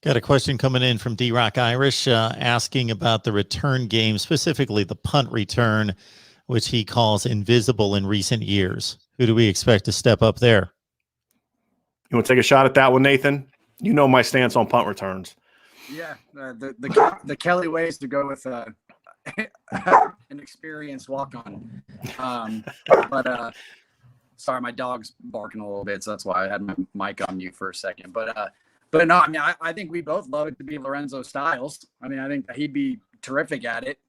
Got a question coming in from D-Rock Irish asking about the return game, specifically the punt return, which he calls invisible in recent years. Who do we expect to step up there? You want to take a shot at that one, Nathan? You know my stance on punt returns. Yeah, the Kelly way is to go with an experienced walk-on. But sorry, my dog's barking a little bit, so that's why I had my mic on mute for a second. But no, I mean, I think we both love it to be Lorenzo Styles. I mean, I think that he'd be terrific at it.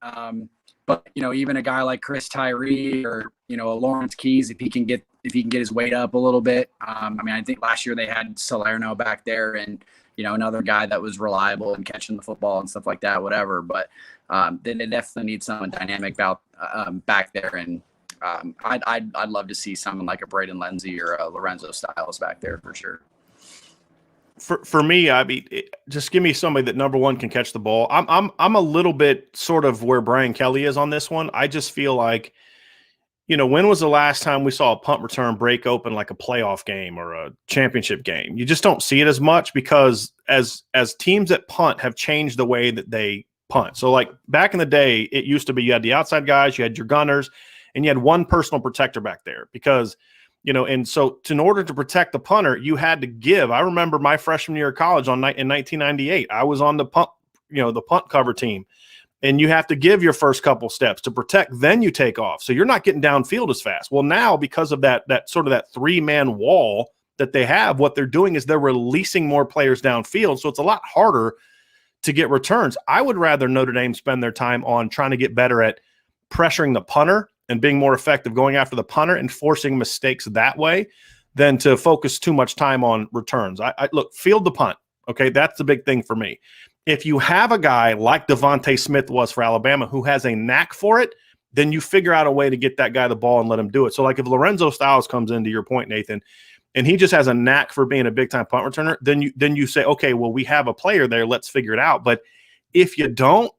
But even a guy like Chris Tyree or a Lawrence Keys, if he can get his weight up a little bit. I mean, I think last year they had Salerno back there and another guy that was reliable and catching the football and stuff like that, whatever. But they definitely need someone dynamic back there. And I'd love to see someone like a Braden Lenzy or a Lorenzo Styles back there for sure. For me, I mean, just give me somebody that number one can catch the ball. I'm a little bit sort of where Brian Kelly is on this one. I just feel like, when was the last time we saw a punt return break open like a playoff game or a championship game? You just don't see it as much because as teams that punt have changed the way that they punt. So like back in the day, it used to be you had the outside guys, you had your gunners, and you had one personal protector back there because and so in order to protect the punter, you had to give. I remember my freshman year of college in 1998. I was on the punt, the punt cover team, and you have to give your first couple steps to protect. Then you take off, so you're not getting downfield as fast. Well, now because of that sort of that 3-man wall that they have, what they're doing is they're releasing more players downfield, so it's a lot harder to get returns. I would rather Notre Dame spend their time on trying to get better at pressuring the punter and being more effective going after the punter and forcing mistakes that way than to focus too much time on returns. I look, field the punt. Okay, that's the big thing for me. If you have a guy like Devontae Smith was for Alabama who has a knack for it, then you figure out a way to get that guy the ball and let him do it. So like if Lorenzo Styles comes into your point, Nathan, and he just has a knack for being a big-time punt returner, then you say, okay, well, we have a player there. Let's figure it out. But if you don't,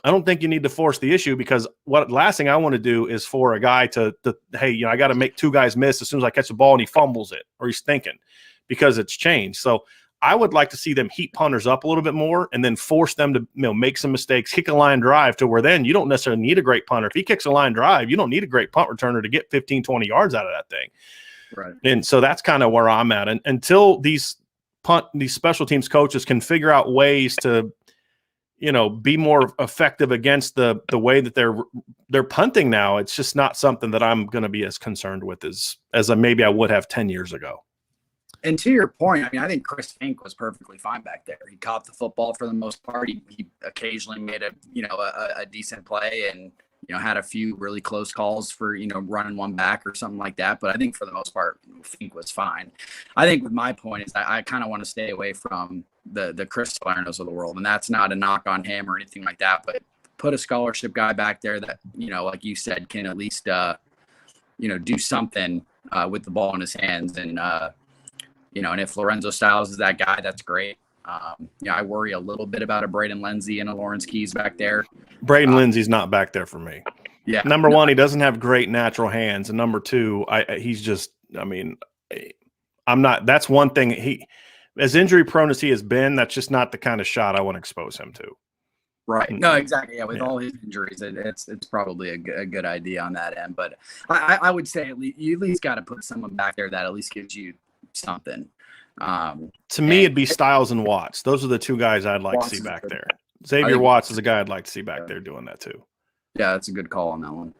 I don't think you need to force the issue because last thing I want to do is for a guy to hey, I got to make two guys miss as soon as I catch the ball and he fumbles it or he's thinking because it's changed. So I would like to see them heat punters up a little bit more and then force them to make some mistakes, kick a line drive to where then you don't necessarily need a great punter. If he kicks a line drive, you don't need a great punt returner to get 15, 20 yards out of that thing. Right. And so that's kind of where I'm at. And until these special teams coaches can figure out ways to be more effective against the way that they're punting now, it's just not something that I'm going to be as concerned with as maybe I would have 10 years ago. And to your point, I mean, I think Chris Fink was perfectly fine back there. He caught the football for the most part. He occasionally made a decent play and had a few really close calls for running one back or something like that. But I think for the most part, Fink was fine. I think with my point is I kind of want to stay away from the Chris Salernos of the world, and that's not a knock on him or anything like that. But put a scholarship guy back there that like you said, can at least do something with the ball in his hands, and and if Lorenzo Styles is that guy, that's great. I worry a little bit about a Braden Lenzy and a Lawrence Keys back there. Braden Lindsey's not back there for me. Yeah. Number one, he doesn't have great natural hands, and number two, he's just. I mean, I'm not. That's one thing. He, as injury prone as he has been, that's just not the kind of shot I want to expose him to. Right. No, exactly. Yeah, with all his injuries, it's probably a good idea on that end. But I would say you at least got to put someone back there that at least gives you something. To me, it'd be Styles and Watts. Those are the two guys I'd like to see back there. Xavier Watts is a guy I'd like to see back there doing that too. Yeah, that's a good call on that one.